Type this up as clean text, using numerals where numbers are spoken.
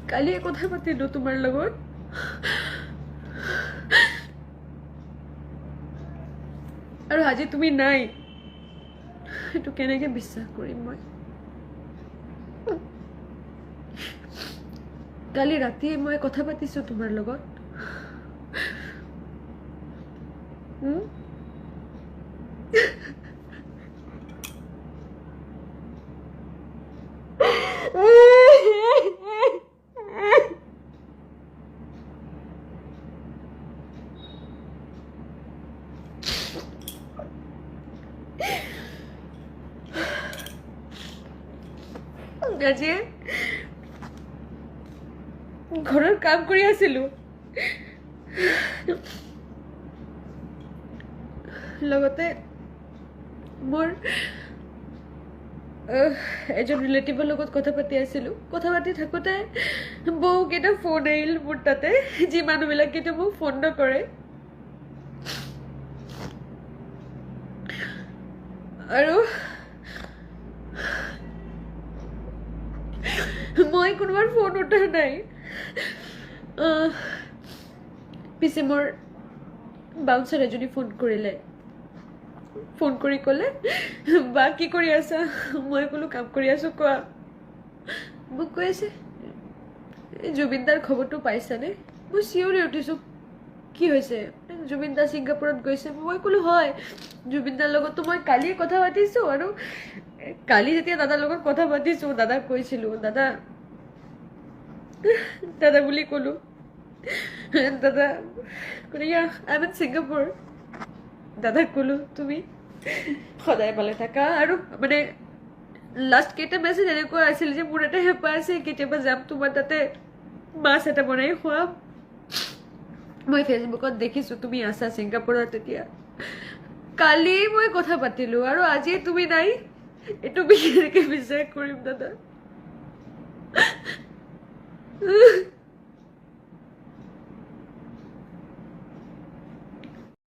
কালিয়ে কথা পাতিলো তোমাৰ লগত আৰু আজি তুমি নাই এইটো কেনেকে বিশ্বাস কৰিম মই কালি ৰাতিয়ে মই কথা পাতিছো তোমাৰ লগত আজি ঘৰৰ কাম কৰি আছিলো লগতে মোৰ এজন ৰিলেটিভৰ লগত কথা পাতি আছিলো কথা পাতি থাকোতে বহুকেইটা ফোন আহিল মোৰ তাতে যি মানুহবিলাকে মোক ফোন নকৰে আৰু মই কোনোবাৰ ফোন উঠা নাই পিছে মোৰ বাউন্সাৰ এজনী ফোন কৰিলে ফোন কৰি ক'লে বা কি কৰি আছা মই ক'লো কাম কৰি আছো কোৱা মোক কৈ আছে জুবিন দাৰ খবৰটো পাইছানে মই চিঞৰি উঠিছো কি হৈছে জুবিন দা ছিংগাপুৰত গৈছে মই ক'লো হয় জুবিন দাৰ লগততো মই কালিয়ে কথা পাতিছো আৰু কালি যেতিয়া দাদাৰ লগত কথা পাতিছো দাদাক কৈছিলো দাদা দাদা বুলি ক'লো দাদা ক'লে আই এম ইন ছিংগাপুৰ দাদাক ক'লো তুমি সদায় পালে থাকা আৰু মানে লাষ্ট কেইটা মেছেজ এনেকুৱা আছিল যে মোৰ এটা হেঁপাহ আছে কেতিয়াবা যাম তোমাৰ তাতে মাছ এটা বনাই খুৱাম মই ফেচবুকত দেখিছো তুমি আছা ছিংগাপুৰত তেতিয়া কালি মই কথা পাতিলো আৰু আজি তুমি নাই এইটো কেনেকৈ বিশ্বাস কৰিম দাদা